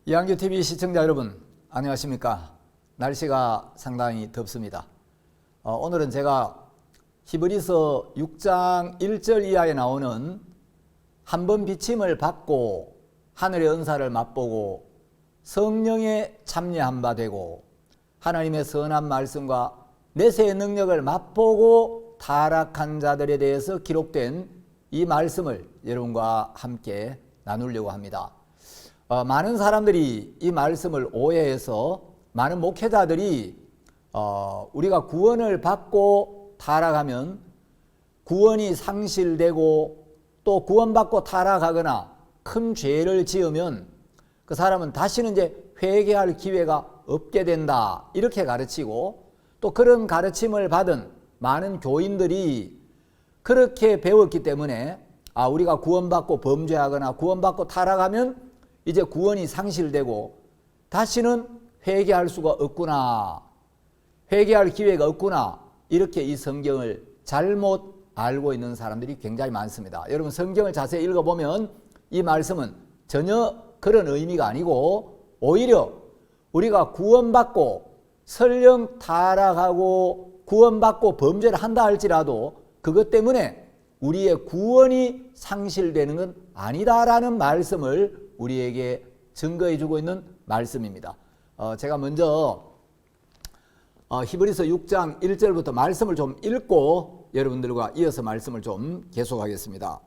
이한규TV 시청자 여러분 안녕하십니까. 날씨가 상당히 덥습니다. 오늘은 제가 히브리서 6장 1절 이하에 나오는 한 번 비침을 받고 하늘의 은사를 맛보고 성령에 참여한 바 되고 하나님의 선한 말씀과 내세의 능력을 맛보고 타락한 자들에 대해서 기록된 이 말씀을 여러분과 함께 나누려고 합니다. 많은 사람들이 이 말씀을 오해해서 많은 목회자들이 우리가 구원을 받고 타락하면 구원이 상실되고 또 구원받고 타락하거나 큰 죄를 지으면 그 사람은 다시는 이제 회개할 기회가 없게 된다 이렇게 가르치고 또 그런 가르침을 받은 많은 교인들이 그렇게 배웠기 때문에 우리가 구원받고 범죄하거나 구원받고 타락하면 이제 구원이 상실되고 다시는 회개할 수가 없구나, 회개할 기회가 없구나, 이렇게 이 성경을 잘못 알고 있는 사람들이 굉장히 많습니다. 여러분 성경을 자세히 읽어보면 이 말씀은 전혀 그런 의미가 아니고 오히려 우리가 구원받고 설령 타락하고 구원받고 범죄를 한다 할지라도 그것 때문에 우리의 구원이 상실되는 건 아니다라는 말씀을 우리에게 증거해 주고 있는 말씀입니다. 제가 먼저 히브리서 6장 1절부터 말씀을 좀 읽고 여러분들과 이어서 말씀을 좀 계속하겠습니다.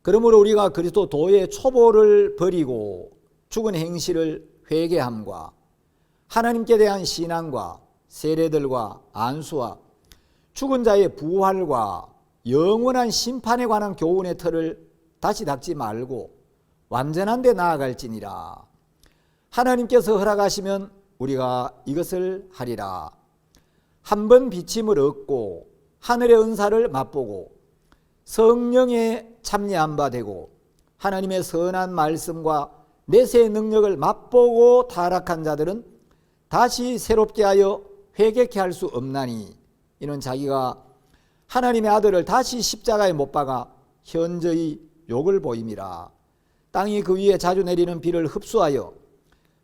그러므로 우리가 그리스도 도의 초보를 버리고 죽은 행실을 회개함과 하나님께 대한 신앙과 세례들과 안수와 죽은 자의 부활과 영원한 심판에 관한 교훈의 틀을 다시 닦지 말고 완전한 데 나아갈지니라. 하나님께서 허락하시면 우리가 이것을 하리라. 한 번 비침을 얻고 하늘의 은사를 맛보고 성령에 참여한 바 되고 하나님의 선한 말씀과 내세의 능력을 맛보고 타락한 자들은 다시 새롭게 하여 회개케 할 수 없나니 이는 자기가 하나님의 아들을 다시 십자가에 못 박아 현저히 욕을 보임이라. 땅이 그 위에 자주 내리는 비를 흡수하여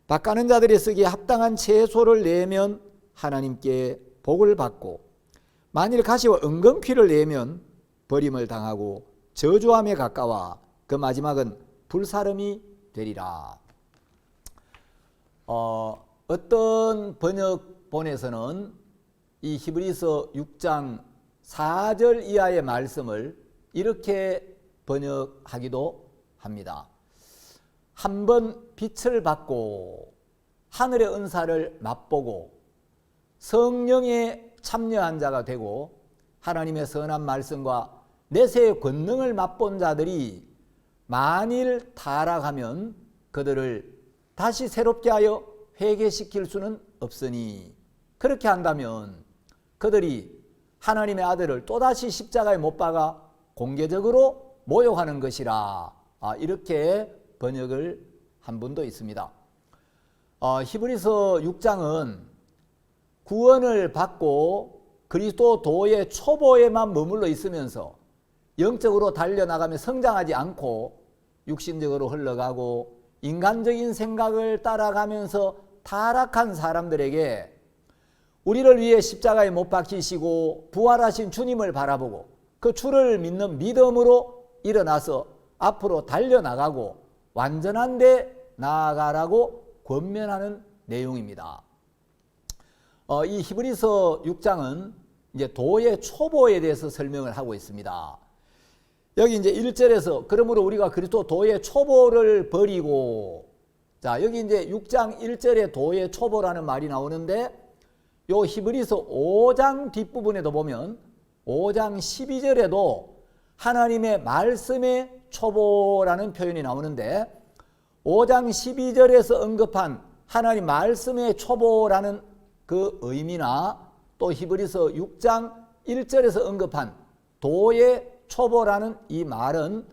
밭가는 자들이 쓰기에 합당한 채소를 내면 하나님께 복을 받고 만일 가시와 은근피를 내면 버림을 당하고 저주함에 가까워 그 마지막은 불사름이 되리라. 어떤 번역본에서는 이 히브리서 6장 4절 이하의 말씀을 이렇게 번역하기도 합니다. 한 번 빛을 받고 하늘의 은사를 맛보고 성령에 참여한 자가 되고 하나님의 선한 말씀과 내세의 권능을 맛본 자들이 만일 타락하면 그들을 다시 새롭게 하여 회개시킬 수는 없으니 그렇게 한다면 그들이 하나님의 아들을 또다시 십자가에 못 박아 공개적으로 모욕하는 것이라. 이렇게 번역을 한 분도 있습니다. 히브리서 6장은 구원을 받고 그리스도 도의 초보에만 머물러 있으면서 영적으로 달려나가며 성장하지 않고 육신적으로 흘러가고 인간적인 생각을 따라가면서 타락한 사람들에게 우리를 위해 십자가에 못 박히시고 부활하신 주님을 바라보고 그 주를 믿는 믿음으로 일어나서 앞으로 달려나가고 완전한 데 나아가라고 권면하는 내용입니다. 이 히브리서 6장은 이제 도의 초보에 대해서 설명을 하고 있습니다. 여기 이제 1절에서 그러므로 우리가 그리스도 도의 초보를 버리고, 자 여기 이제 6장 1절에 도의 초보라는 말이 나오는데 요 히브리서 5장 뒷부분에도 보면 5장 12절에도 하나님의 말씀의 초보라는 표현이 나오는데 5장 12절에서 언급한 하나님 말씀의 초보라는 그 의미나 또 히브리서 6장 1절에서 언급한 도의 초보라는 이 말은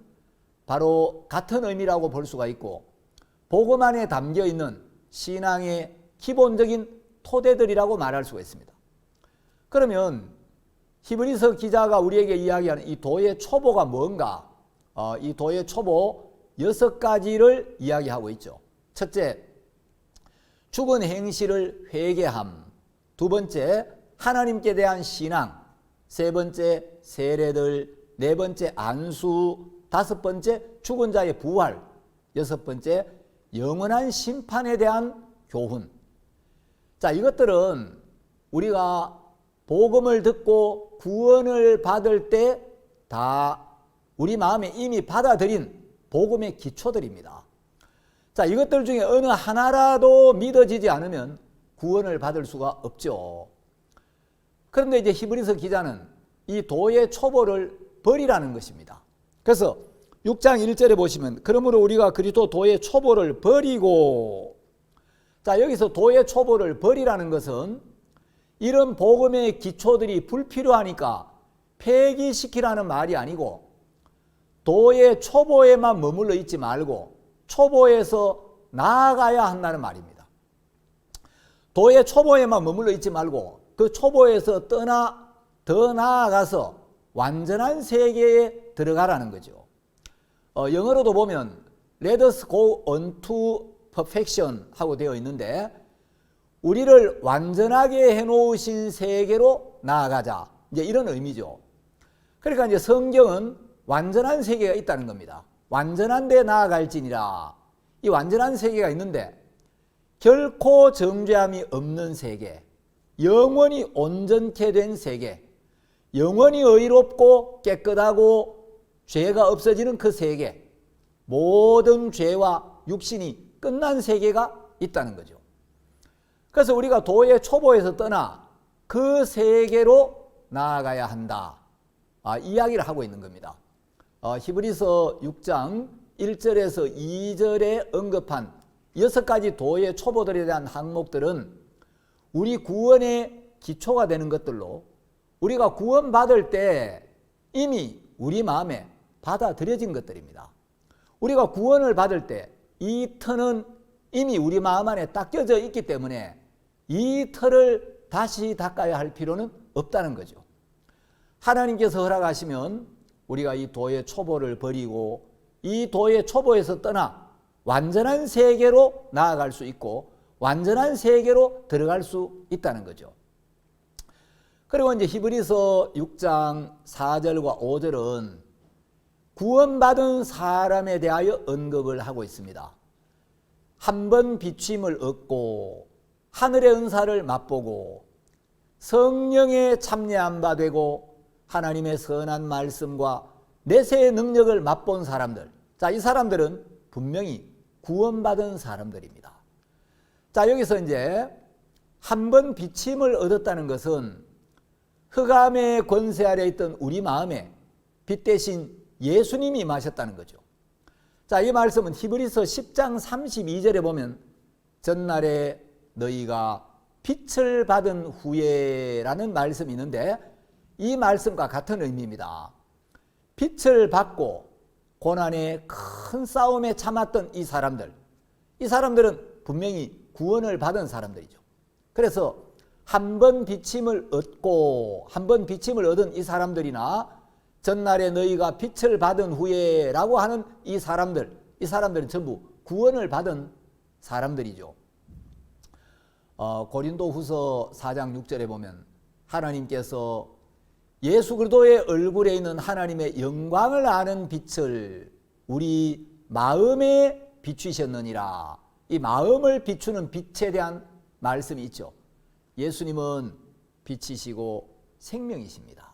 바로 같은 의미라고 볼 수가 있고 복음 안에 담겨 있는 신앙의 기본적인 토대들이라고 말할 수가 있습니다. 그러면 히브리서 기자가 우리에게 이야기하는 이 도의 초보가 뭔가? 이 도의 초보 6가지를 이야기하고 있죠. 첫째, 죽은 행실을 회개함. 두 번째, 하나님께 대한 신앙. 세 번째, 세례들. 네 번째, 안수. 다섯 번째, 죽은 자의 부활. 여섯 번째, 영원한 심판에 대한 교훈. 자, 이것들은 우리가 복음을 듣고 구원을 받을 때 다 우리 마음에 이미 받아들인 복음의 기초들입니다. 자, 이것들 중에 어느 하나라도 믿어지지 않으면 구원을 받을 수가 없죠. 그런데 이제 히브리서 기자는 이 도의 초보를 버리라는 것입니다. 그래서 6장 1절에 보시면 그러므로 우리가 그리스도 도의 초보를 버리고, 자, 여기서 도의 초보를 버리라는 것은 이런 복음의 기초들이 불필요하니까 폐기시키라는 말이 아니고 도의 초보에만 머물러 있지 말고 초보에서 나아가야 한다는 말입니다. 도의 초보에만 머물러 있지 말고 그 초보에서 더 나아가서 완전한 세계에 들어가라는 거죠. 영어로도 보면 Let us go on to perfection 하고 되어 있는데, 우리를 완전하게 해놓으신 세계로 나아가자, 이제 이런 의미죠. 그러니까 이제 성경은 완전한 세계가 있다는 겁니다. 완전한 데 나아갈지니라. 이 완전한 세계가 있는데 결코 정죄함이 없는 세계, 영원히 온전케 된 세계, 영원히 의롭고 깨끗하고 죄가 없어지는 그 세계, 모든 죄와 육신이 끝난 세계가 있다는 거죠. 그래서 우리가 도의 초보에서 떠나 그 세계로 나아가야 한다, 이야기를 하고 있는 겁니다. 히브리서 6장 1절에서 2절에 언급한 6가지 도의 초보들에 대한 항목들은 우리 구원의 기초가 되는 것들로, 우리가 구원받을 때 이미 우리 마음에 받아들여진 것들입니다. 우리가 구원을 받을 때 이 터는 이미 우리 마음 안에 닦여져 있기 때문에 이 터를 다시 닦아야 할 필요는 없다는 거죠. 하나님께서 허락하시면 우리가 이 도의 초보를 버리고 이 도의 초보에서 떠나 완전한 세계로 나아갈 수 있고 완전한 세계로 들어갈 수 있다는 거죠. 그리고 이제 히브리서 6장 4절과 5절은 구원받은 사람에 대하여 언급을 하고 있습니다. 한 번 비추임을 얻고 하늘의 은사를 맛보고 성령에 참여한 바 되고 하나님의 선한 말씀과 내세의 능력을 맛본 사람들, 자, 이 사람들은 분명히 구원받은 사람들입니다. 자, 여기서 이제 한 번 비침을 얻었다는 것은 흑암의 권세 아래 있던 우리 마음에 빛 대신 예수님이 임하셨다는 거죠. 자, 이 말씀은 히브리서 10장 32절에 보면 전날에 너희가 빛을 받은 후에라는 말씀이 있는데 이 말씀과 같은 의미입니다. 빛을 받고 고난의 큰 싸움에 참았던 이 사람들은 분명히 구원을 받은 사람들이죠. 그래서 한 번 비침을 얻은 이 사람들이나 전날에 너희가 빛을 받은 후에 라고 하는 이 사람들은 전부 구원을 받은 사람들이죠. 고린도 후서 4장 6절에 보면 하나님께서 예수 그리스도의 얼굴에 있는 하나님의 영광을 아는 빛을 우리 마음에 비추셨느니라. 이 마음을 비추는 빛에 대한 말씀이 있죠. 예수님은 빛이시고 생명이십니다.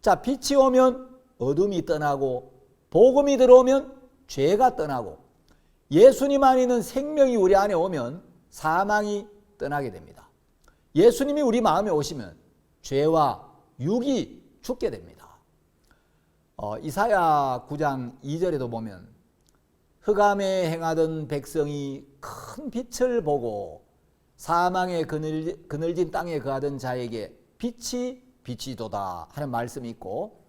자, 빛이 오면 어둠이 떠나고 복음이 들어오면 죄가 떠나고 예수님 안에 있는 생명이 우리 안에 오면 사망이 떠나게 됩니다. 예수님이 우리 마음에 오시면 죄와 육이 죽게 됩니다. 이사야 9장 2절에도 보면 흑암에 행하던 백성이 큰 빛을 보고 사망의 그늘진 땅에 거하던 자에게 빛이 비치도다 하는 말씀이 있고,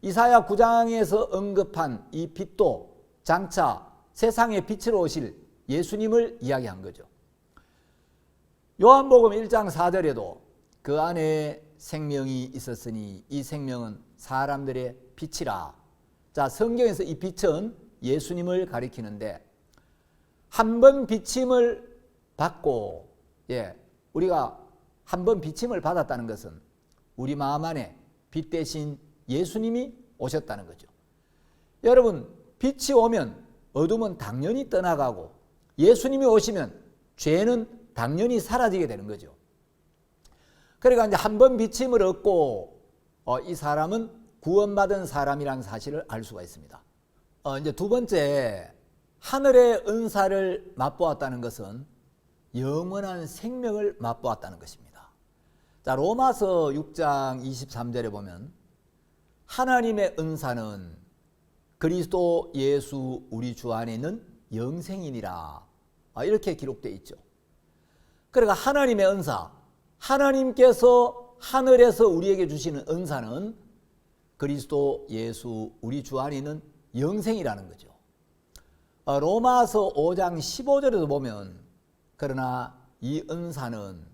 이사야 9장에서 언급한 이 빛도 장차 세상의 빛으로 오실 예수님을 이야기한 거죠. 요한복음 1장 4절에도 그 안에 생명이 있었으니 이 생명은 사람들의 빛이라. 자, 성경에서 이 빛은 예수님을 가리키는데 한 번 비침을 받고, 우리가 한 번 비침을 받았다는 것은 우리 마음 안에 빛 대신 예수님이 오셨다는 거죠. 여러분, 빛이 오면 어둠은 당연히 떠나가고 예수님이 오시면 죄는 당연히 사라지게 되는 거죠. 그러니까 이제 한 번 비침을 얻고 이 사람은 구원받은 사람이라는 사실을 알 수가 있습니다. 이제 두 번째, 하늘의 은사를 맛보았다는 것은 영원한 생명을 맛보았다는 것입니다. 자, 로마서 6장 23절에 보면 하나님의 은사는 그리스도 예수 우리 주 안에 있는 영생이니라, 이렇게 기록되어 있죠. 그러니까 하나님의 은사, 하나님께서 하늘에서 우리에게 주시는 은사는 그리스도 예수 우리 주 안에 있는 영생이라는 거죠. 로마서 5장 15절에도 보면 그러나 이 은사는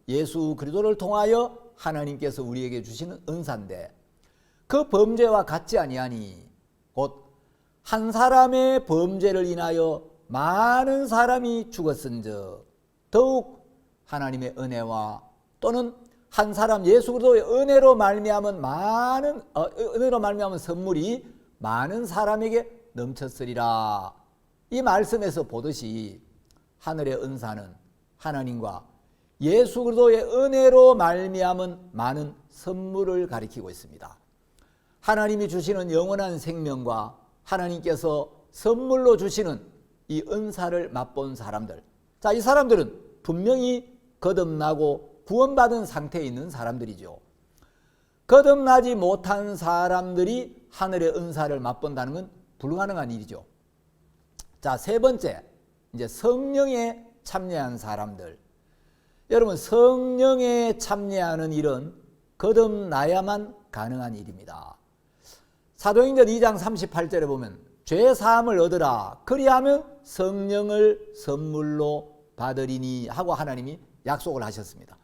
예수 그리스도를 통하여 하나님께서 우리에게 주시는 은사인데 그 범죄와 같지 아니하니 곧 한 사람의 범죄를 인하여 많은 사람이 죽었은즉 더욱 하나님의 은혜와 또는 한 사람 예수 그리스도의 은혜로 말미암은 선물이 많은 사람에게 넘쳤으리라. 이 말씀에서 보듯이 하늘의 은사는 하나님과 예수 그리스도의 은혜로 말미암은 많은 선물을 가리키고 있습니다. 하나님이 주시는 영원한 생명과 하나님께서 선물로 주시는 이 은사를 맛본 사람들, 자, 이 사람들은 분명히 거듭나고 구원받은 상태에 있는 사람들이죠. 거듭나지 못한 사람들이 하늘의 은사를 맛본다는 건 불가능한 일이죠. 자, 세 번째, 이제 성령에 참여한 사람들. 여러분, 성령에 참여하는 일은 거듭나야만 가능한 일입니다. 사도행전 2장 38절에 보면 죄 사함을 얻으라 그리하면 성령을 선물로 받으리니 하고 하나님이 약속을 하셨습니다.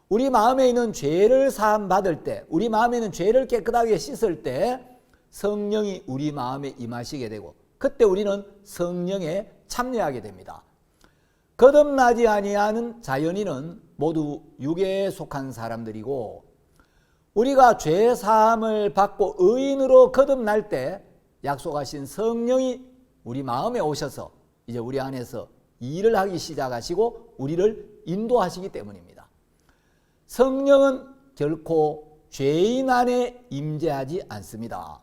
우리 마음에 있는 죄를 사함 받을 때, 우리 마음에 있는 죄를 깨끗하게 씻을 때 성령이 우리 마음에 임하시게 되고 그때 우리는 성령에 참여하게 됩니다. 거듭나지 아니하는 자연인은 모두 육에 속한 사람들이고 우리가 죄 사함을 받고 의인으로 거듭날 때 약속하신 성령이 우리 마음에 오셔서 이제 우리 안에서 일을 하기 시작하시고 우리를 인도하시기 때문입니다. 성령은 결코 죄인 안에 임재하지 않습니다.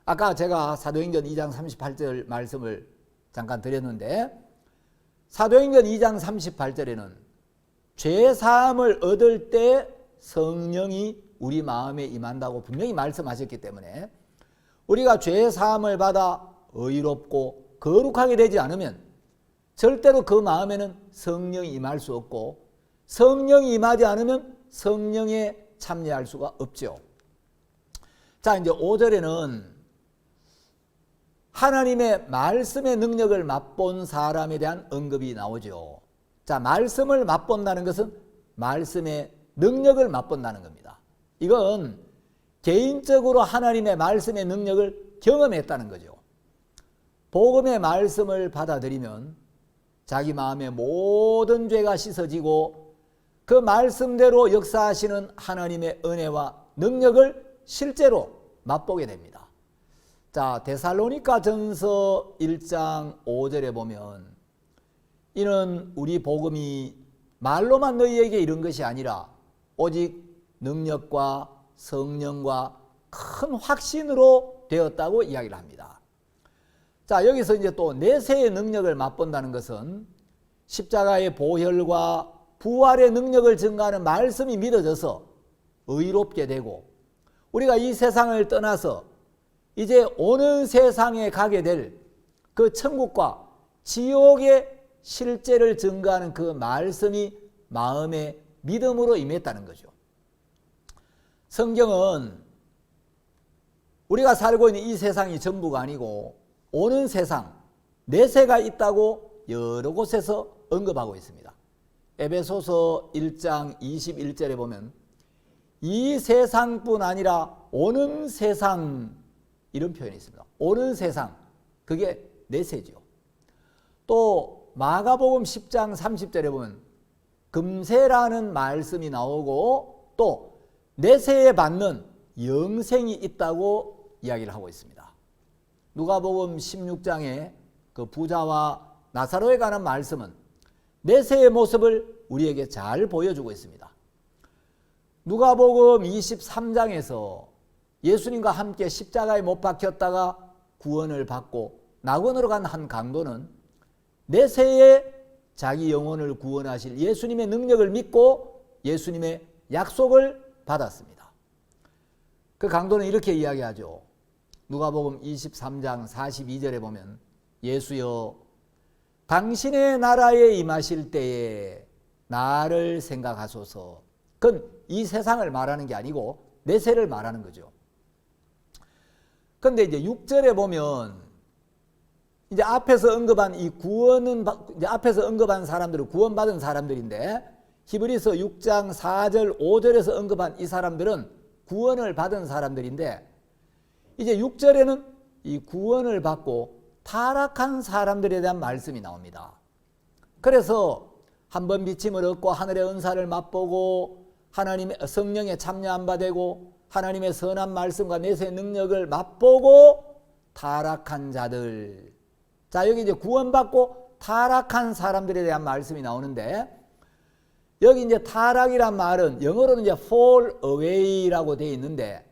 아까 제가 사도행전 2장 38절 말씀을 잠깐 드렸는데 사도행전 2장 38절에는 죄 사함을 얻을 때 성령이 우리 마음에 임한다고 분명히 말씀하셨기 때문에 우리가 죄 사함을 받아 의롭고 거룩하게 되지 않으면 절대로 그 마음에는 성령이 임할 수 없고 성령이 임하지 않으면 성령에 참여할 수가 없죠. 자, 이제 5절에는 하나님의 말씀의 능력을 맛본 사람에 대한 언급이 나오죠. 자, 말씀을 맛본다는 것은 말씀의 능력을 맛본다는 겁니다. 이건 개인적으로 하나님의 말씀의 능력을 경험했다는 거죠. 복음의 말씀을 받아들이면 자기 마음의 모든 죄가 씻어지고 그 말씀대로 역사하시는 하나님의 은혜와 능력을 실제로 맛보게 됩니다. 자, 데살로니가 전서 1장 5절에 보면 이는 우리 복음이 말로만 너희에게 이른 것이 아니라 오직 능력과 성령과 큰 확신으로 되었다고 이야기를 합니다. 자, 여기서 이제 또 내세의 능력을 맛본다는 것은 십자가의 보혈과 부활의 능력을 증가하는 말씀이 믿어져서 의롭게 되고 우리가 이 세상을 떠나서 이제 오는 세상에 가게 될 그 천국과 지옥의 실제를 증거하는 그 말씀이 마음에 믿음으로 임했다는 거죠. 성경은 우리가 살고 있는 이 세상이 전부가 아니고 오는 세상, 내세가 있다고 여러 곳에서 언급하고 있습니다. 에베소서 1장 21절에 보면 이 세상뿐 아니라 오는 세상 이런 표현이 있습니다. 오는 세상, 그게 내세죠. 또 마가복음 10장 30절에 보면 금세라는 말씀이 나오고 또 내세에 받는 영생이 있다고 이야기를 하고 있습니다. 누가복음 16장에 그 부자와 나사로에 관한 말씀은 내세의 모습을 우리에게 잘 보여주고 있습니다. 누가복음 23장에서 예수님과 함께 십자가에 못 박혔다가 구원을 받고 낙원으로 간 한 강도는 내세에 자기 영혼을 구원하실 예수님의 능력을 믿고 예수님의 약속을 받았습니다. 그 강도는 이렇게 이야기하죠. 누가복음 23장 42절에 보면 예수여 당신의 나라에 임하실 때에 나를 생각하소서. 그건 이 세상을 말하는 게 아니고 내세를 말하는 거죠. 그런데 이제 6절에 보면 이제 앞에서 언급한 이 구원은 이제 앞에서 언급한 사람들은 구원받은 사람들인데 히브리서 6장 4절 5절에서 언급한 이 사람들은 구원을 받은 사람들인데 이제 6절에는 이 구원을 받고 타락한 사람들에 대한 말씀이 나옵니다. 그래서 한번 비침을 얻고 하늘의 은사를 맛보고 하나님의 성령에 참여한 바 되고 하나님의 선한 말씀과 내세의 능력을 맛보고 타락한 자들. 자, 여기 이제 구원받고 타락한 사람들에 대한 말씀이 나오는데 여기 이제 타락이란 말은 영어로는 이제 fall away라고 되어 있는데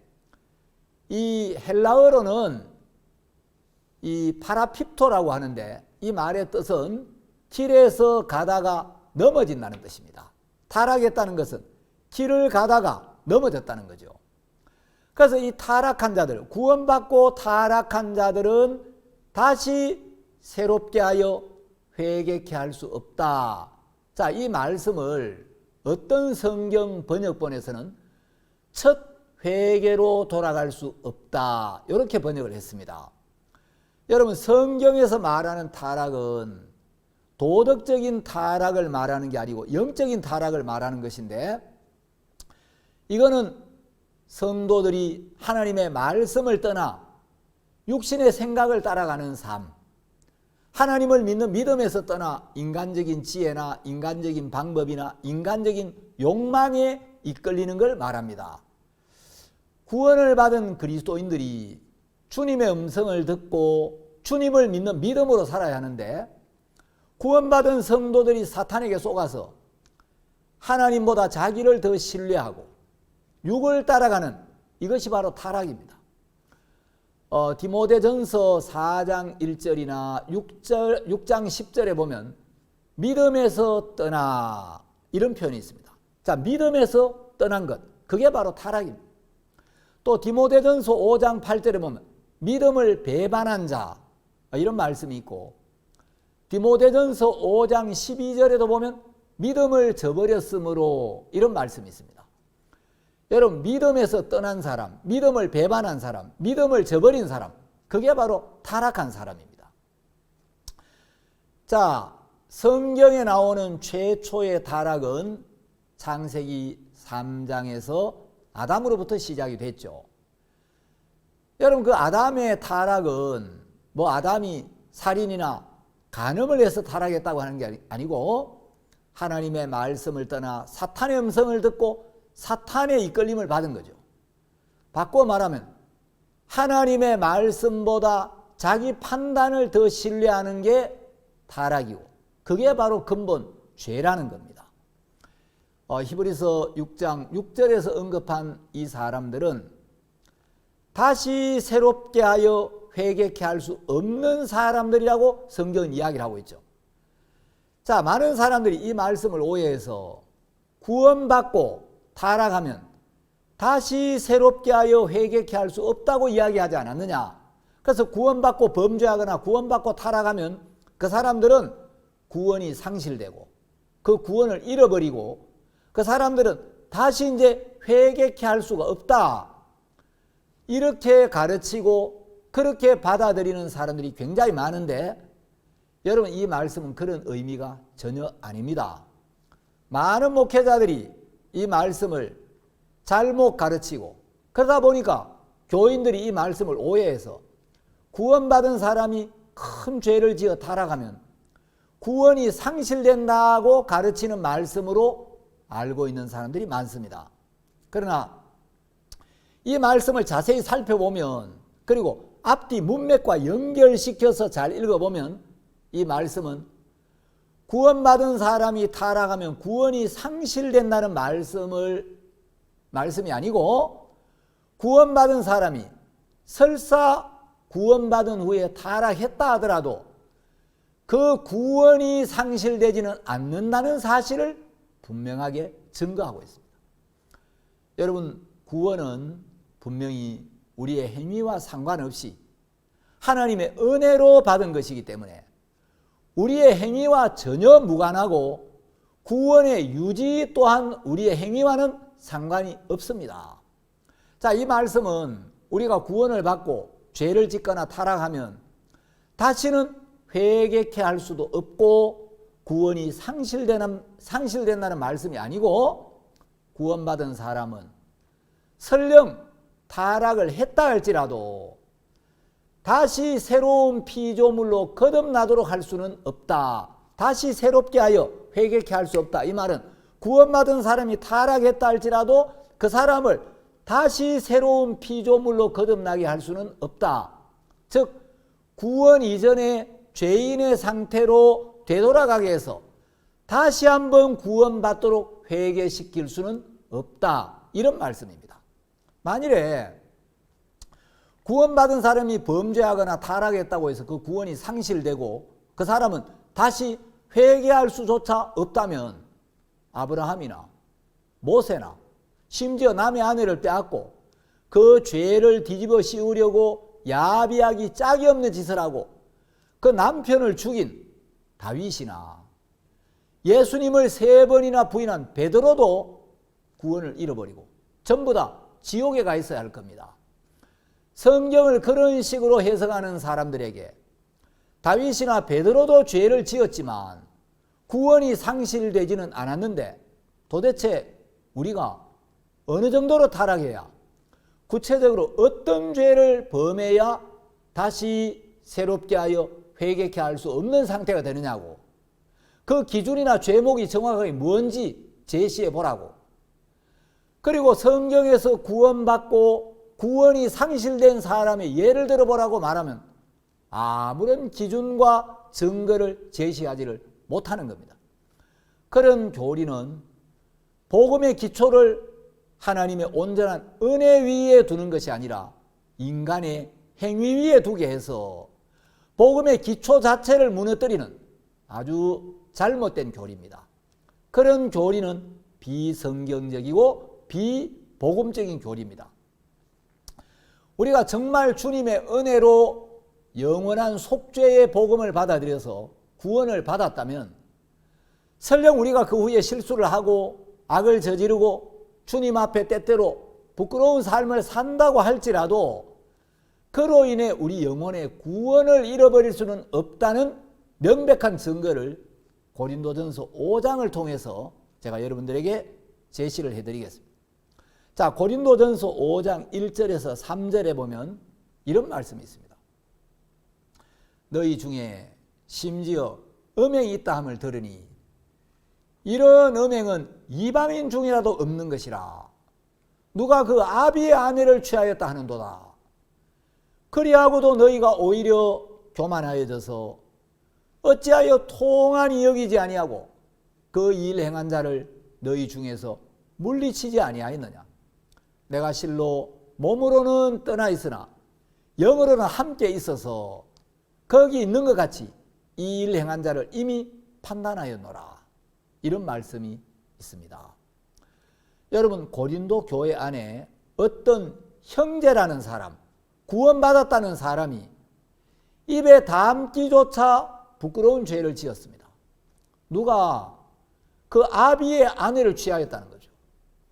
이 헬라어로는 이 파라핍토라고 하는데 이 말의 뜻은 길에서 가다가 넘어진다는 뜻입니다. 타락했다는 것은 길을 가다가 넘어졌다는 거죠. 그래서 이 타락한 자들, 구원받고 타락한 자들은 다시 새롭게 하여 회개케 할 수 없다. 자, 이 말씀을 어떤 성경 번역본에서는 첫 회개로 돌아갈 수 없다. 이렇게 번역을 했습니다. 여러분, 성경에서 말하는 타락은 도덕적인 타락을 말하는 게 아니고 영적인 타락을 말하는 것인데 이거는 성도들이 하나님의 말씀을 떠나 육신의 생각을 따라가는 삶, 하나님을 믿는 믿음에서 떠나 인간적인 지혜나 인간적인 방법이나 인간적인 욕망에 이끌리는 걸 말합니다. 구원을 받은 그리스도인들이 주님의 음성을 듣고 주님을 믿는 믿음으로 살아야 하는데 구원받은 성도들이 사탄에게 속아서 하나님보다 자기를 더 신뢰하고 육을 따라가는 이것이 바로 타락입니다. 디모데전서 4장 1절이나 6장 10절에 보면 믿음에서 떠나 이런 표현이 있습니다. 자, 믿음에서 떠난 것, 그게 바로 타락입니다. 또 디모데전서 5장 8절에 보면 믿음을 배반한 자 이런 말씀이 있고 디모데전서 5장 12절에도 보면 믿음을 저버렸으므로 이런 말씀이 있습니다. 여러분, 믿음에서 떠난 사람, 믿음을 배반한 사람, 믿음을 저버린 사람, 그게 바로 타락한 사람입니다. 자, 성경에 나오는 최초의 타락은 창세기 3장에서 아담으로부터 시작이 됐죠. 여러분, 그 아담의 타락은 뭐 아담이 살인이나 간음을 해서 타락했다고 하는 게 아니고 하나님의 말씀을 떠나 사탄의 음성을 듣고 사탄의 이끌림을 받은 거죠. 바꿔 말하면 하나님의 말씀보다 자기 판단을 더 신뢰하는 게 타락이고 그게 바로 근본 죄라는 겁니다. 히브리서 6장 6절에서 언급한 이 사람들은 다시 새롭게 하여 회개케 할 수 없는 사람들이라고 성경은 이야기를 하고 있죠. 자, 많은 사람들이 이 말씀을 오해해서 구원받고 타락하면 다시 새롭게 하여 회개케 할 수 없다고 이야기하지 않았느냐. 그래서 구원받고 범죄하거나 구원받고 타락하면 그 사람들은 구원이 상실되고 그 구원을 잃어버리고 그 사람들은 다시 이제 회개케 할 수가 없다. 이렇게 가르치고 그렇게 받아들이는 사람들이 굉장히 많은데 여러분, 이 말씀은 그런 의미가 전혀 아닙니다. 많은 목회자들이 이 말씀을 잘못 가르치고 그러다 보니까 교인들이 이 말씀을 오해해서 구원받은 사람이 큰 죄를 지어 타락하면 구원이 상실된다고 가르치는 말씀으로 알고 있는 사람들이 많습니다. 그러나 이 말씀을 자세히 살펴보면, 그리고 앞뒤 문맥과 연결시켜서 잘 읽어보면 이 말씀은 구원받은 사람이 타락하면 구원이 상실된다는 말씀이 아니고, 구원받은 사람이 설사 구원받은 후에 타락했다 하더라도 그 구원이 상실되지는 않는다는 사실을 분명하게 증거하고 있습니다. 여러분, 구원은 분명히 우리의 행위와 상관없이 하나님의 은혜로 받은 것이기 때문에 우리의 행위와 전혀 무관하고, 구원의 유지 또한 우리의 행위와는 상관이 없습니다. 자, 이 말씀은 우리가 구원을 받고 죄를 짓거나 타락하면 다시는 회개케 할 수도 없고 구원이 상실된다는 말씀이 아니고, 구원받은 사람은 설령 타락을 했다 할지라도 다시 새로운 피조물로 거듭나도록 할 수는 없다. 다시 새롭게 하여 회개케 할 수 없다. 이 말은 구원받은 사람이 타락했다 할지라도 그 사람을 다시 새로운 피조물로 거듭나게 할 수는 없다. 즉, 구원 이전에 죄인의 상태로 되돌아가게 해서 다시 한번 구원받도록 회개시킬 수는 없다. 이런 말씀입니다. 만일에 구원받은 사람이 범죄하거나 타락했다고 해서 그 구원이 상실되고 그 사람은 다시 회개할 수조차 없다면 아브라함이나 모세나 심지어 남의 아내를 빼앗고 그 죄를 뒤집어 씌우려고 야비하기 짝이 없는 짓을 하고 그 남편을 죽인 다윗이나 예수님을 3번이나 부인한 베드로도 구원을 잃어버리고 전부 다 지옥에 가 있어야 할 겁니다. 성경을 그런 식으로 해석하는 사람들에게 다윗이나 베드로도 죄를 지었지만 구원이 상실되지는 않았는데, 도대체 우리가 어느 정도로 타락해야, 구체적으로 어떤 죄를 범해야 다시 새롭게 하여 회개케 할 수 없는 상태가 되느냐고, 그 기준이나 죄목이 정확하게 뭔지 제시해 보라고. 그리고 성경에서 구원받고 구원이 상실된 사람의 예를 들어 보라고 말하면 아무런 기준과 증거를 제시하지를 못하는 겁니다. 그런 교리는 복음의 기초를 하나님의 온전한 은혜 위에 두는 것이 아니라 인간의 행위 위에 두게 해서 복음의 기초 자체를 무너뜨리는 아주 잘못된 교리입니다. 그런 교리는 비성경적이고 비복음적인 교리입니다. 우리가 정말 주님의 은혜로 영원한 속죄의 복음을 받아들여서 구원을 받았다면, 설령 우리가 그 후에 실수를 하고 악을 저지르고 주님 앞에 때때로 부끄러운 삶을 산다고 할지라도 그로 인해 우리 영혼의 구원을 잃어버릴 수는 없다는 명백한 증거를 고린도전서 5장을 통해서 제가 여러분들에게 제시를 해드리겠습니다. 자, 고린도전서 5장 1절에서 3절에 보면 이런 말씀이 있습니다. 너희 중에 심지어 음행이 있다 함을 들으니 이런 음행은 이방인 중이라도 없는 것이라. 누가 그 아비의 아내를 취하였다 하는도다. 그리하고도 너희가 오히려 교만하여져서 어찌하여 통한이 여기지 아니하고 그 일 행한 자를 너희 중에서 물리치지 아니하였느냐. 내가 실로 몸으로는 떠나 있으나 영으로는 함께 있어서 거기 있는 것 같이 이 일 행한 자를 이미 판단하였노라. 이런 말씀이 있습니다. 여러분, 고린도 교회 안에 어떤 형제라는 사람, 구원받았다는 사람이 입에 담기조차 부끄러운 죄를 지었습니다. 누가 그 아비의 아내를 취하였다는 거죠.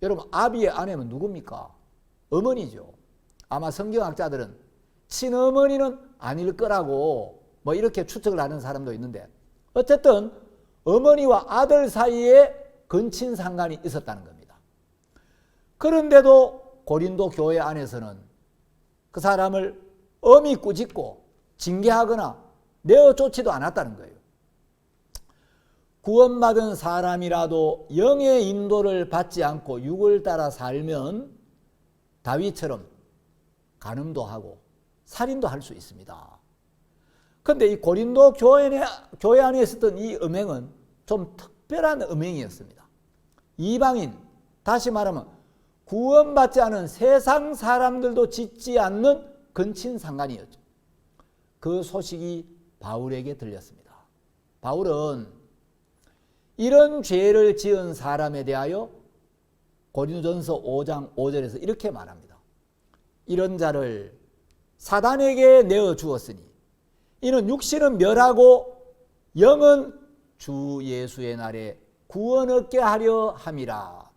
여러분, 아비의 아내는 누굽니까? 어머니죠. 아마 성경학자들은 친어머니는 아닐 거라고 뭐 이렇게 추측을 하는 사람도 있는데, 어쨌든 어머니와 아들 사이에 근친 상간이 있었다는 겁니다. 그런데도 고린도 교회 안에서는 그 사람을 엄히 꾸짖고 징계하거나 내어 쫓지도 않았다는 거예요. 구원받은 사람이라도 영의 인도를 받지 않고 육을 따라 살면 다윗처럼 간음도 하고 살인도 할 수 있습니다. 그런데 이 고린도 교회 안에 있었던 이 음행은 좀 특별한 음행이었습니다. 이방인, 다시 말하면 구원받지 않은 세상 사람들도 짓지 않는 근친상간이었죠. 그 소식이 바울에게 들렸습니다. 바울은 이런 죄를 지은 사람에 대하여 고린도전서 5장 5절에서 이렇게 말합니다. 이런 자를 사단에게 내어 주었으니 이는 육신은 멸하고 영은 주 예수의 날에 구원 얻게 하려 함이라.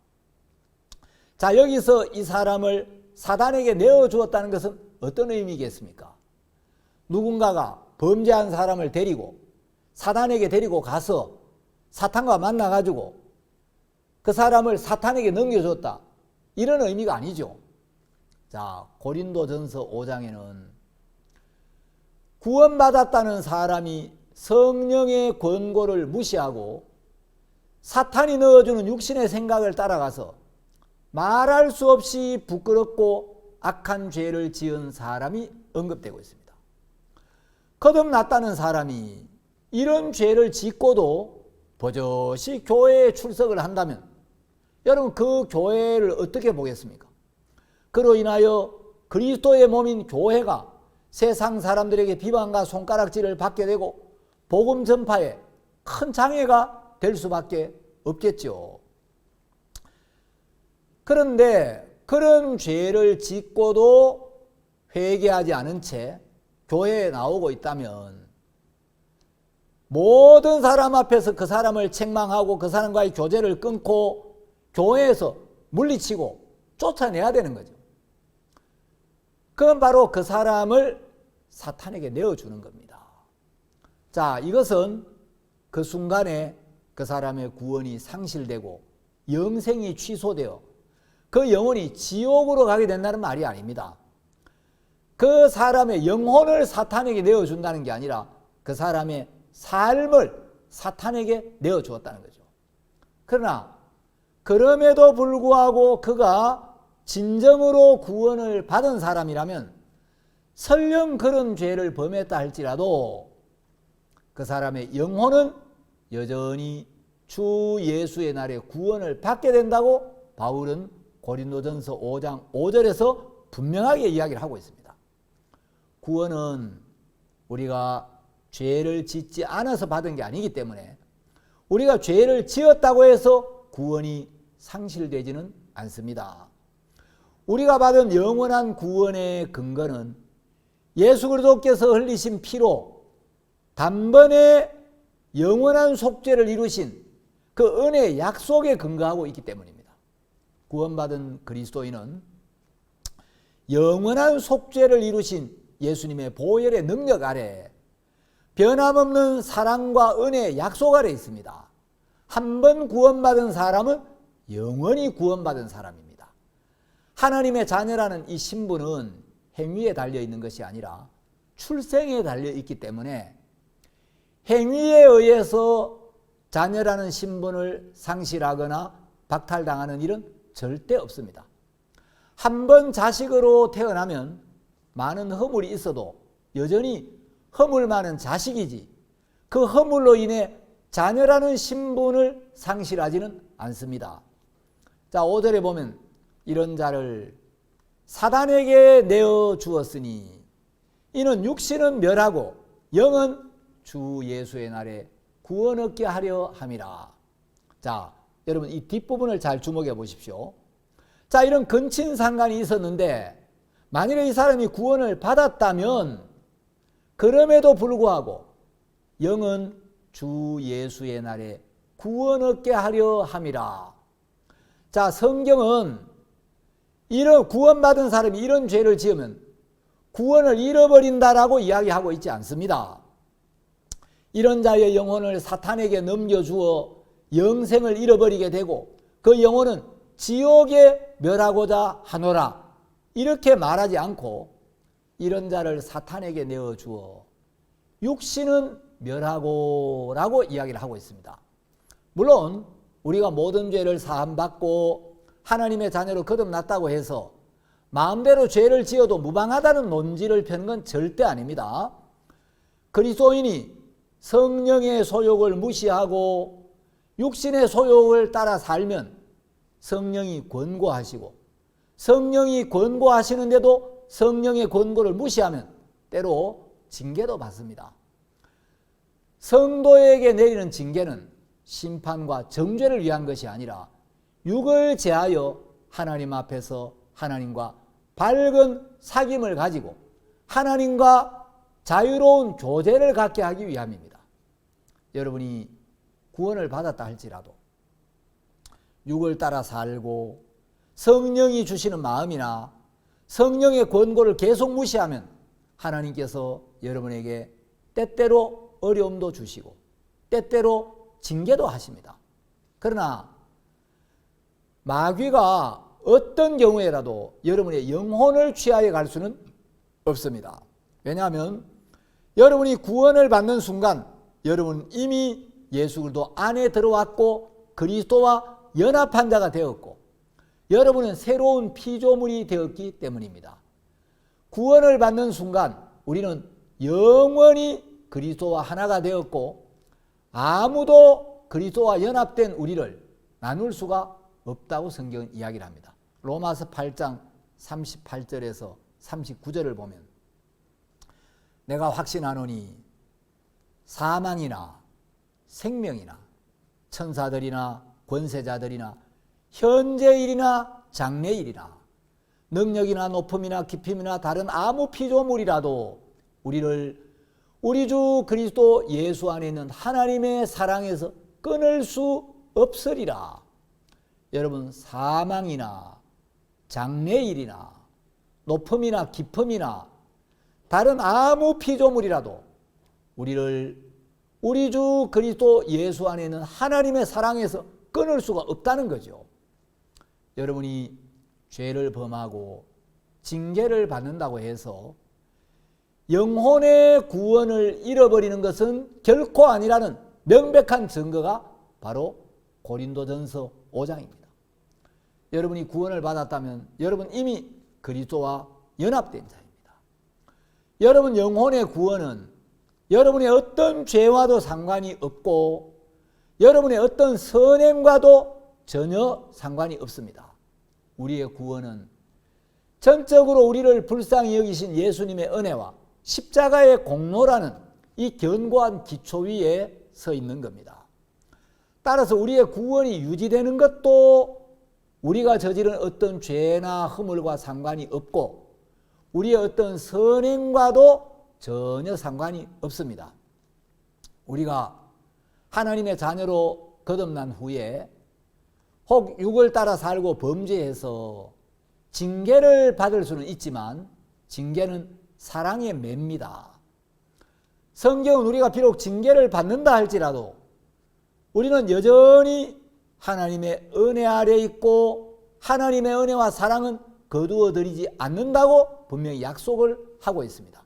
자, 여기서 이 사람을 사단에게 내어 주었다는 것은 어떤 의미겠습니까? 누군가가 범죄한 사람을 데리고 사단에게 데리고 가서 사탄과 만나가지고 그 사람을 사탄에게 넘겨줬다, 이런 의미가 아니죠. 자, 고린도전서 5장에는 구원받았다는 사람이 성령의 권고를 무시하고 사탄이 넣어주는 육신의 생각을 따라가서 말할 수 없이 부끄럽고 악한 죄를 지은 사람이 언급되고 있습니다. 거듭났다는 사람이 이런 죄를 짓고도 버젓이 교회에 출석을 한다면 여러분, 그 교회를 어떻게 보겠습니까? 그로 인하여 그리스도의 몸인 교회가 세상 사람들에게 비방과 손가락질을 받게 되고 복음 전파에 큰 장애가 될 수밖에 없겠죠. 그런데 그런 죄를 짓고도 회개하지 않은 채 교회에 나오고 있다면 모든 사람 앞에서 그 사람을 책망하고 그 사람과의 교제를 끊고 교회에서 물리치고 쫓아내야 되는 거죠. 그건 바로 그 사람을 사탄에게 내어주는 겁니다. 자, 이것은 그 순간에 그 사람의 구원이 상실되고 영생이 취소되어 그 영혼이 지옥으로 가게 된다는 말이 아닙니다. 그 사람의 영혼을 사탄에게 내어준다는 게 아니라 그 사람의 삶을 사탄에게 내어주었다는 거죠. 그러나 그럼에도 불구하고 그가 진정으로 구원을 받은 사람이라면 설령 그런 죄를 범했다 할지라도 그 사람의 영혼은 여전히 주 예수의 날에 구원을 받게 된다고 바울은 고린도전서 5장 5절에서 분명하게 이야기를 하고 있습니다. 구원은 우리가 죄를 짓지 않아서 받은 게 아니기 때문에 우리가 죄를 지었다고 해서 구원이 상실되지는 않습니다. 우리가 받은 영원한 구원의 근거는 예수 그리스도께서 흘리신 피로 단번에 영원한 속죄를 이루신 그 은혜의 약속에 근거하고 있기 때문입니다. 구원받은 그리스도인은 영원한 속죄를 이루신 예수님의 보혈의 능력 아래 변함없는 사랑과 은혜의 약속 아래 있습니다. 한 번 구원받은 사람은 영원히 구원받은 사람입니다. 하나님의 자녀라는 이 신분은 행위에 달려있는 것이 아니라 출생에 달려있기 때문에 행위에 의해서 자녀라는 신분을 상실하거나 박탈당하는 일은 절대 없습니다. 한 번 자식으로 태어나면 많은 허물이 있어도 여전히 허물 많은 자식이지 그 허물로 인해 자녀라는 신분을 상실하지는 않습니다. 자, 5절에 보면 이런 자를 사단에게 내어 주었으니 이는 육신은 멸하고 영은 주 예수의 날에 구원 얻게 하려 함이라. 자, 여러분 이 뒷부분을 잘 주목해 보십시오. 자, 이런 근친상간이 있었는데 만일에 이 사람이 구원을 받았다면 그럼에도 불구하고 영은 주 예수의 날에 구원 얻게 하려 함이라. 자, 성경은 이런 구원받은 사람이 이런 죄를 지으면 구원을 잃어버린다라고 이야기하고 있지 않습니다. 이런 자의 영혼을 사탄에게 넘겨주어 영생을 잃어버리게 되고 그 영혼은 지옥에 멸하고자 하노라, 이렇게 말하지 않고 이런 자를 사탄에게 내어주어 육신은 멸하고 라고 이야기를 하고 있습니다. 물론 우리가 모든 죄를 사함받고 하나님의 자녀로 거듭났다고 해서 마음대로 죄를 지어도 무방하다는 논지를 펴는 건 절대 아닙니다. 그리스도인이 성령의 소욕을 무시하고 육신의 소욕을 따라 살면 성령이 권고하시고, 성령이 권고하시는데도 성령의 권고를 무시하면 때로 징계도 받습니다. 성도에게 내리는 징계는 심판과 정죄를 위한 것이 아니라 육을 제하여 하나님 앞에서 하나님과 밝은 사귐을 가지고 하나님과 자유로운 교제를 갖게 하기 위함입니다. 여러분이 구원을 받았다 할지라도 육을 따라 살고 성령이 주시는 마음이나 성령의 권고를 계속 무시하면 하나님께서 여러분에게 때때로 어려움도 주시고 때때로 징계도 하십니다. 그러나 마귀가 어떤 경우에라도 여러분의 영혼을 취하여 갈 수는 없습니다. 왜냐하면 여러분이 구원을 받는 순간 여러분은 이미 예수 그리스도 안에 들어왔고 그리스도와 연합한 자가 되었고 여러분은 새로운 피조물이 되었기 때문입니다. 구원을 받는 순간 우리는 영원히 그리스도와 하나가 되었고 아무도 그리스도와 연합된 우리를 나눌 수가 없다고 성경은 이야기를 합니다. 로마서 8장 38절에서 39절을 보면 내가 확신하노니 사망이나 생명이나 천사들이나 권세자들이나 현재일이나 장래일이나 능력이나 높음이나 깊음이나 다른 아무 피조물이라도 우리를 우리 주 그리스도 예수 안에 있는 하나님의 사랑에서 끊을 수 없으리라. 여러분, 사망이나 장래일이나 높음이나 깊음이나 다른 아무 피조물이라도 우리를 우리 주 그리스도 예수 안에 있는 하나님의 사랑에서 끊을 수가 없다는 거죠. 여러분이 죄를 범하고 징계를 받는다고 해서 영혼의 구원을 잃어버리는 것은 결코 아니라는 명백한 증거가 바로 고린도전서 5장입니다. 여러분이 구원을 받았다면 여러분 이미 그리스도와 연합된 자입니다. 여러분 영혼의 구원은 여러분의 어떤 죄와도 상관이 없고 여러분의 어떤 선행과도 전혀 상관이 없습니다. 우리의 구원은 전적으로 우리를 불쌍히 여기신 예수님의 은혜와 십자가의 공로라는 이 견고한 기초 위에 서 있는 겁니다. 따라서 우리의 구원이 유지되는 것도 우리가 저지른 어떤 죄나 허물과 상관이 없고 우리의 어떤 선행과도 전혀 상관이 없습니다. 우리가 하나님의 자녀로 거듭난 후에 혹 육을 따라 살고 범죄해서 징계를 받을 수는 있지만 징계는 사랑의 매입니다. 성경은 우리가 비록 징계를 받는다 할지라도 우리는 여전히 하나님의 은혜 아래 있고 하나님의 은혜와 사랑은 거두어들이지 않는다고 분명히 약속을 하고 있습니다.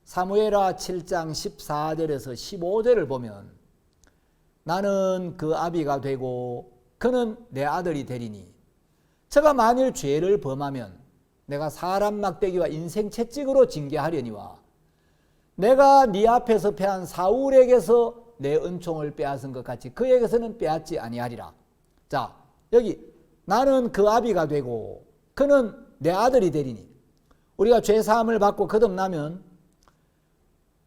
사무엘하 7장 14절에서 15절을 보면 나는 그 아비가 되고 그는 내 아들이 되리니 저가 만일 죄를 범하면 내가 사람 막대기와 인생 채찍으로 징계하려니와 내가 네 앞에서 패한 사울에게서 내 은총을 빼앗은 것 같이 그에게서는 빼앗지 아니하리라. 자, 여기 나는 그 아비가 되고 그는 내 아들이 되리니 우리가 죄사함을 받고 거듭나면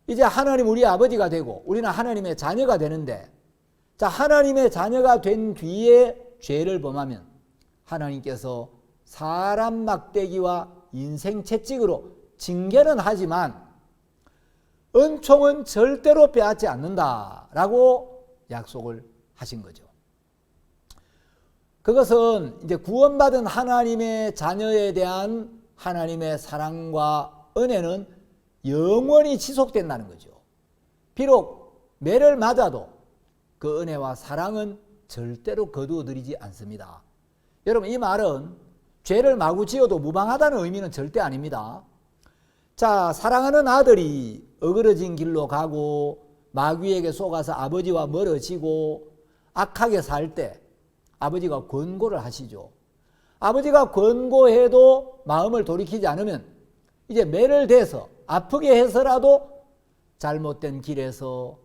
이제 하나님 우리 아버지가 되고 우리는 하나님의 자녀가 되는데 자, 하나님의 자녀가 된 뒤에 죄를 범하면 하나님께서 사람 막대기와 인생 채찍으로 징계는 하지만 은총은 절대로 빼앗지 않는다라고 약속을 하신 거죠. 그것은 이제 구원받은 하나님의 자녀에 대한 하나님의 사랑과 은혜는 영원히 지속된다는 거죠. 비록 매를 맞아도 그 은혜와 사랑은 절대로 거두어들이지 않습니다. 여러분, 이 말은 죄를 마구 지어도 무방하다는 의미는 절대 아닙니다. 자, 사랑하는 아들이 어그러진 길로 가고 마귀에게 속아서 아버지와 멀어지고 악하게 살 때 아버지가 권고를 하시죠. 아버지가 권고해도 마음을 돌이키지 않으면 이제 매를 대서 아프게 해서라도 잘못된 길에서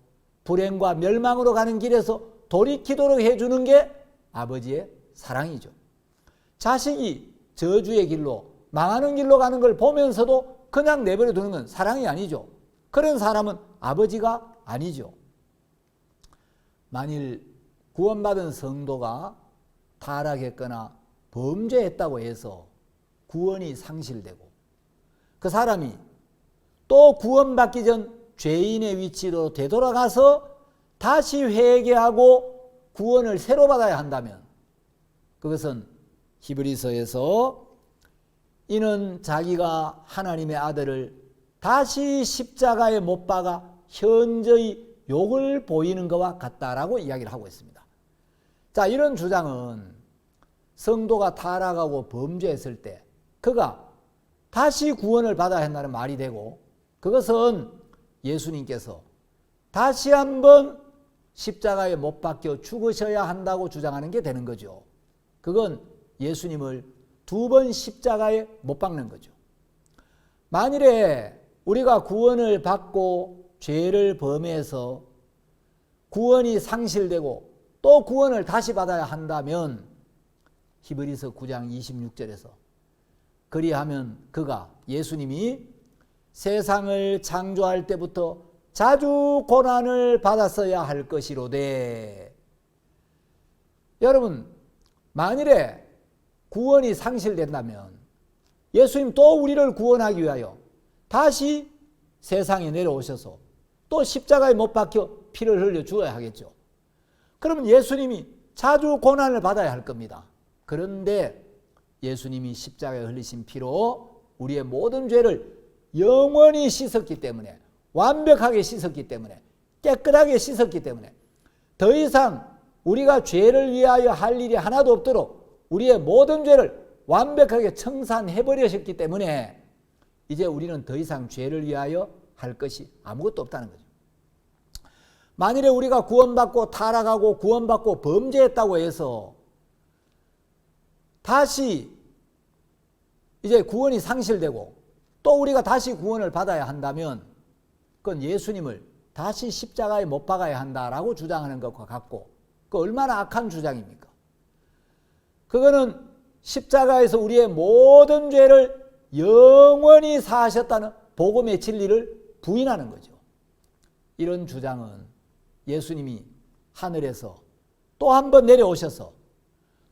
불행과 멸망으로 가는 길에서 돌이키도록 해주는 게 아버지의 사랑이죠. 자식이 저주의 길로 망하는 길로 가는 걸 보면서도 그냥 내버려 두는 건 사랑이 아니죠. 그런 사람은 아버지가 아니죠. 만일 구원받은 성도가 타락했거나 범죄했다고 해서 구원이 상실되고 그 사람이 또 구원받기 전 죄인의 위치로 되돌아가서 다시 회개하고 구원을 새로 받아야 한다면 그것은 히브리서에서 이는 자기가 하나님의 아들을 다시 십자가에 못 박아 현저히 욕을 보이는 것과 같다라고 이야기를 하고 있습니다. 자, 이런 주장은 성도가 타락하고 범죄했을 때 그가 다시 구원을 받아야 한다는 말이 되고 그것은 예수님께서 다시 한번 십자가에 못 박혀 죽으셔야 한다고 주장하는 게 되는 거죠. 그건 예수님을 2번 십자가에 못 박는 거죠. 만일에 우리가 구원을 받고 죄를 범해서 구원이 상실되고 또 구원을 다시 받아야 한다면 히브리서 9장 26절에서 그리하면 그가 예수님이 세상을 창조할 때부터 자주 고난을 받았어야 할 것이로되 여러분 만일에 구원이 상실된다면 예수님 또 우리를 구원하기 위하여 다시 세상에 내려오셔서 또 십자가에 못 박혀 피를 흘려 죽어야 하겠죠. 그러면 예수님이 자주 고난을 받아야 할 겁니다. 그런데 예수님이 십자가에 흘리신 피로 우리의 모든 죄를 영원히 씻었기 때문에 완벽하게 씻었기 때문에 깨끗하게 씻었기 때문에 더 이상 우리가 죄를 위하여 할 일이 하나도 없도록 우리의 모든 죄를 완벽하게 청산해 버리셨기 때문에 이제 우리는 더 이상 죄를 위하여 할 것이 아무것도 없다는 거죠. 만일에 우리가 구원받고 타락하고 구원받고 범죄했다고 해서 다시 이제 구원이 상실되고 또 우리가 다시 구원을 받아야 한다면 그건 예수님을 다시 십자가에 못 박아야 한다라고 주장하는 것과 같고 그 얼마나 악한 주장입니까? 그거는 십자가에서 우리의 모든 죄를 영원히 사하셨다는 복음의 진리를 부인하는 거죠. 이런 주장은 예수님이 하늘에서 또 한 번 내려오셔서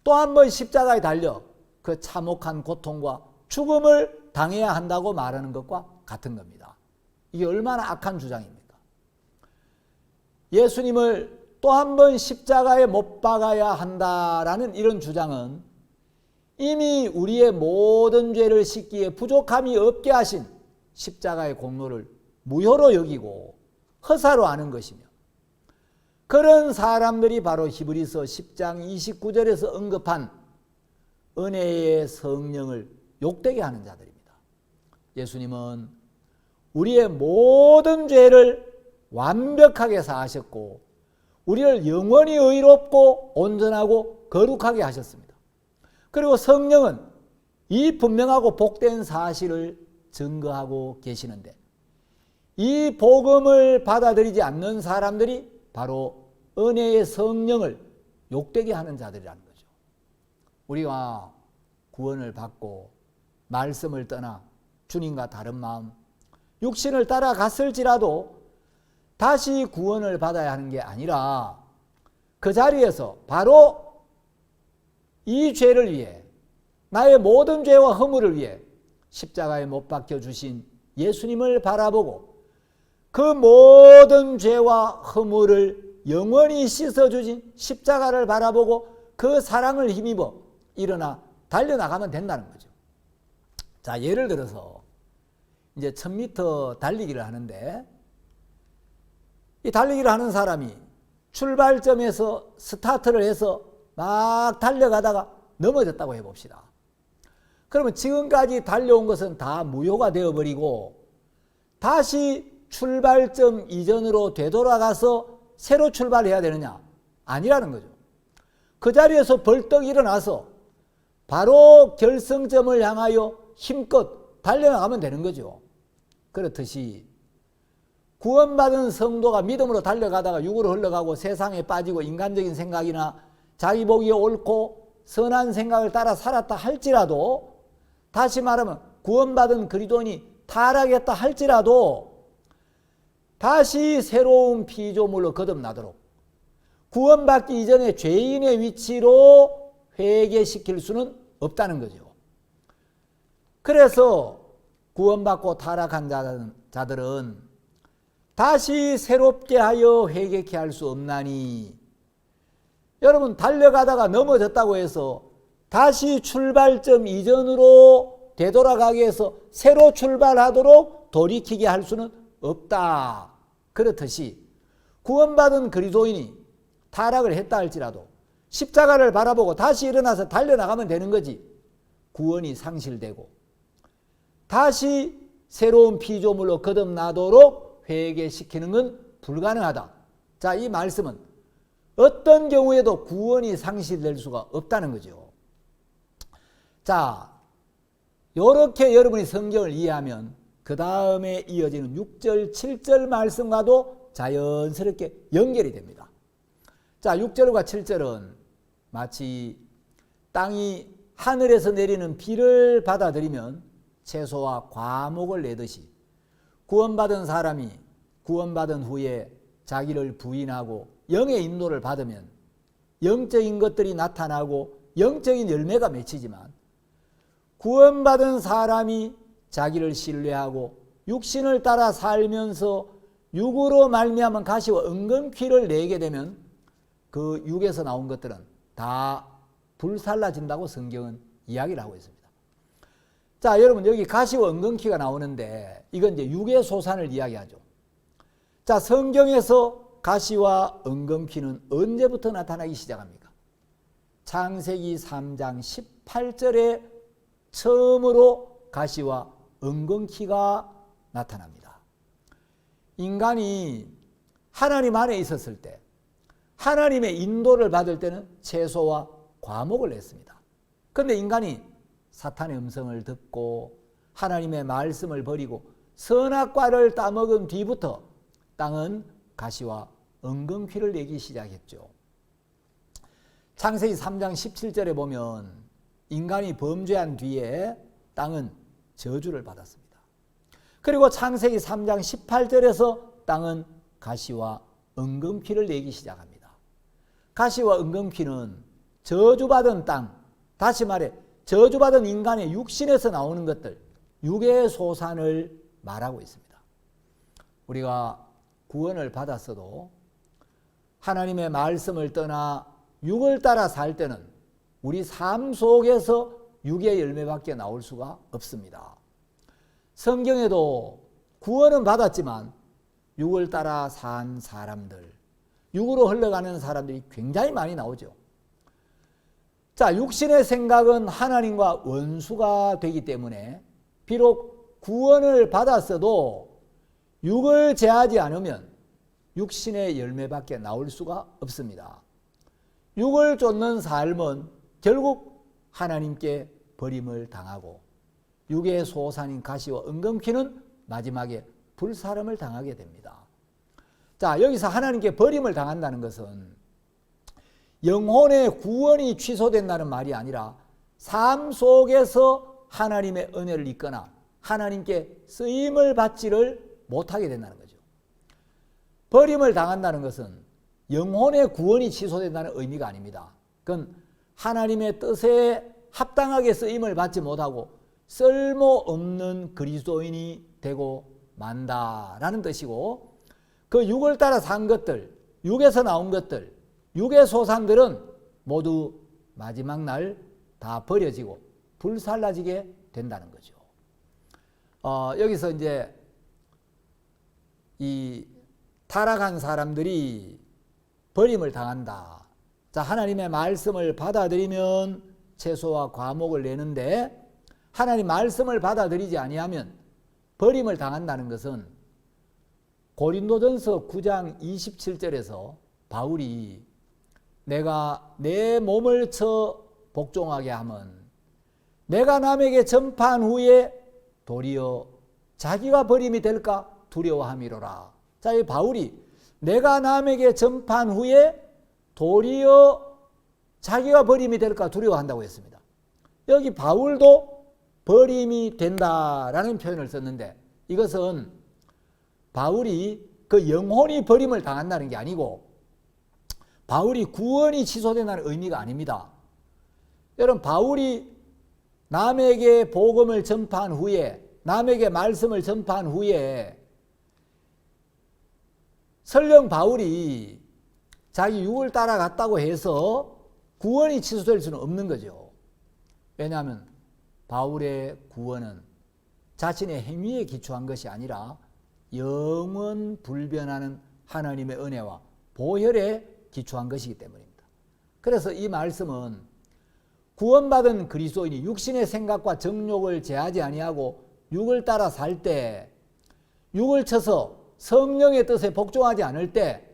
또 한 번 십자가에 달려 그 참혹한 고통과 죽음을 당해야 한다고 말하는 것과 같은 겁니다. 이게 얼마나 악한 주장입니까? 예수님을 또 한 번 십자가에 못 박아야 한다라는 이런 주장은 이미 우리의 모든 죄를 씻기에 부족함이 없게 하신 십자가의 공로를 무효로 여기고 허사로 아는 것이며 그런 사람들이 바로 히브리서 10장 29절에서 언급한 은혜의 성령을 욕되게 하는 자들입니다. 예수님은 우리의 모든 죄를 완벽하게 사하셨고 우리를 영원히 의롭고 온전하고 거룩하게 하셨습니다. 그리고 성령은 이 분명하고 복된 사실을 증거하고 계시는데 이 복음을 받아들이지 않는 사람들이 바로 은혜의 성령을 욕되게 하는 자들이라는 거죠. 우리가 구원을 받고 말씀을 떠나 주님과 다른 마음, 육신을 따라갔을지라도 다시 구원을 받아야 하는 게 아니라 그 자리에서 바로 이 죄를 위해 나의 모든 죄와 허물을 위해 십자가에 못 박혀 주신 예수님을 바라보고 그 모든 죄와 허물을 영원히 씻어주신 십자가를 바라보고 그 사랑을 힘입어 일어나 달려나가면 된다는 거죠. 자, 예를 들어서 이제 1000m 달리기를 하는데 이 달리기를 하는 사람이 출발점에서 스타트를 해서 막 달려가다가 넘어졌다고 해봅시다. 그러면 지금까지 달려온 것은 다 무효가 되어버리고 다시 출발점 이전으로 되돌아가서 새로 출발해야 되느냐? 아니라는 거죠. 그 자리에서 벌떡 일어나서 바로 결승점을 향하여 힘껏 달려나가면 되는 거죠. 그렇듯이 구원받은 성도가 믿음으로 달려가다가 육으로 흘러가고 세상에 빠지고 인간적인 생각이나 자기 보기에 옳고 선한 생각을 따라 살았다 할지라도, 다시 말하면 구원받은 그리스도인이 타락했다 할지라도 다시 새로운 피조물로 거듭나도록 구원받기 이전의 죄인의 위치로 회개시킬 수는 없다는 거죠. 그래서 구원받고 타락한 자들은 다시 새롭게 하여 회개케 할 수 없나니, 여러분 달려가다가 넘어졌다고 해서 다시 출발점 이전으로 되돌아가게 해서 새로 출발하도록 돌이키게 할 수는 없다. 그렇듯이 구원받은 그리스도인이 타락을 했다 할지라도 십자가를 바라보고 다시 일어나서 달려나가면 되는 거지, 구원이 상실되고 다시 새로운 피조물로 거듭나도록 회개시키는 건 불가능하다. 자, 이 말씀은 어떤 경우에도 구원이 상실될 수가 없다는 거죠. 자, 이렇게 여러분이 성경을 이해하면 그 다음에 이어지는 6절, 7절 말씀과도 자연스럽게 연결이 됩니다. 자, 6절과 7절은 마치 땅이 하늘에서 내리는 비를 받아들이면 채소와 과목을 내듯이 구원받은 사람이 구원받은 후에 자기를 부인하고 영의 인도를 받으면 영적인 것들이 나타나고 영적인 열매가 맺히지만, 구원받은 사람이 자기를 신뢰하고 육신을 따라 살면서 육으로 말미암은 가시와 은근퀴를 내게 되면 그 육에서 나온 것들은 다 불살라진다고 성경은 이야기를 하고 있습니다. 자, 여러분 여기 가시와 은근퀴가 나오는데 이건 이제 육의 소산을 이야기하죠. 자, 성경에서 가시와 은근퀴는 언제부터 나타나기 시작합니까? 창세기 3장 18절에 처음으로 가시와 은근퀴가 나타납니다. 인간이 하나님 안에 있었을 때, 하나님의 인도를 받을 때는 채소와 과목을 냈습니다. 그런데 인간이 사탄의 음성을 듣고 하나님의 말씀을 버리고 선악과를 따먹은 뒤부터 땅은 가시와 은근퀴를 내기 시작했죠. 창세기 3장 17절에 보면 인간이 범죄한 뒤에 땅은 저주를 받았습니다. 그리고 창세기 3장 18절에서 땅은 가시와 은근퀴를 내기 시작합니다. 가시와 은근퀴는 저주받은 땅, 다시 말해 저주받은 인간의 육신에서 나오는 것들, 육의 소산을 말하고 있습니다. 우리가 구원을 받았어도 하나님의 말씀을 떠나 육을 따라 살 때는 우리 삶 속에서 육의 열매밖에 나올 수가 없습니다. 성경에도 구원은 받았지만 육을 따라 산 사람들, 육으로 흘러가는 사람들이 굉장히 많이 나오죠. 자, 육신의 생각은 하나님과 원수가 되기 때문에 비록 구원을 받았어도 육을 제하지 않으면 육신의 열매밖에 나올 수가 없습니다. 육을 쫓는 삶은 결국 하나님께 버림을 당하고 육의 소산인 가시와 은근퀴는 마지막에 불사름을 당하게 됩니다. 자, 여기서 하나님께 버림을 당한다는 것은 영혼의 구원이 취소된다는 말이 아니라 삶 속에서 하나님의 은혜를 입거나 하나님께 쓰임을 받지를 못하게 된다는 거죠. 버림을 당한다는 것은 영혼의 구원이 취소된다는 의미가 아닙니다. 그건 하나님의 뜻에 합당하게 쓰임을 받지 못하고 쓸모없는 그리스도인이 되고 만다라는 뜻이고, 그 육을 따라 산 것들, 육에서 나온 것들, 육의 소산들은 모두 마지막 날 다 버려지고 불살라지게 된다는 거죠. 여기서 이제 이 타락한 사람들이 버림을 당한다. 자, 하나님의 말씀을 받아들이면 채소와 과목을 내는데 하나님 말씀을 받아들이지 아니하면 버림을 당한다는 것은 고린도전서 9장 27절에서 바울이 내가 내 몸을 쳐 복종하게 함은 내가 남에게 전파한 후에 도리어 자기가 버림이 될까 두려워함이로라. 자, 이 바울이 내가 남에게 전파한 후에 도리어 자기가 버림이 될까 두려워한다고 했습니다. 여기 바울도 버림이 된다라는 표현을 썼는데 이것은 바울이 그 영혼이 버림을 당한다는 게 아니고 바울이 구원이 취소된다는 의미가 아닙니다. 여러분, 바울이 남에게 복음을 전파한 후에, 남에게 말씀을 전파한 후에 설령 바울이 자기 육을 따라갔다고 해서 구원이 취소될 수는 없는 거죠. 왜냐하면 바울의 구원은 자신의 행위에 기초한 것이 아니라 영원 불변하는 하나님의 은혜와 보혈에 기초한 것이기 때문입니다. 그래서 이 말씀은 구원받은 그리스도인이 육신의 생각과 정욕을 제하지 아니하고 육을 따라 살 때, 육을 쳐서 성령의 뜻에 복종하지 않을 때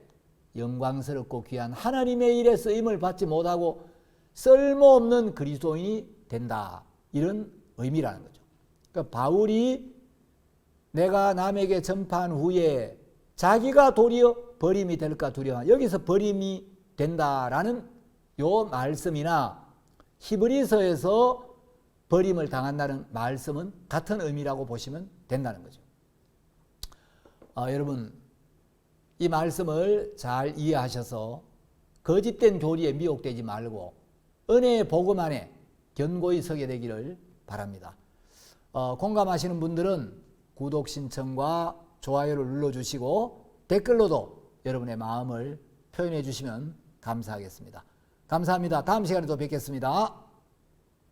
영광스럽고 귀한 하나님의 일에 쓰임을 받지 못하고 쓸모없는 그리스도인이 된다. 이런 의미라는 거죠. 그러니까 바울이 내가 남에게 전파한 후에 자기가 도리어 버림이 될까 두려워. 여기서 버림이 된다라는 요 말씀이나 히브리서에서 버림을 당한다는 말씀은 같은 의미라고 보시면 된다는 거죠. 여러분, 이 말씀을 잘 이해하셔서 거짓된 교리에 미혹되지 말고 은혜의 복음 안에 견고히 서게 되기를 바랍니다. 공감하시는 분들은 구독 신청과 좋아요를 눌러주시고 댓글로도 여러분의 마음을 표현해 주시면 감사하겠습니다. 감사합니다. 다음 시간에 또 뵙겠습니다.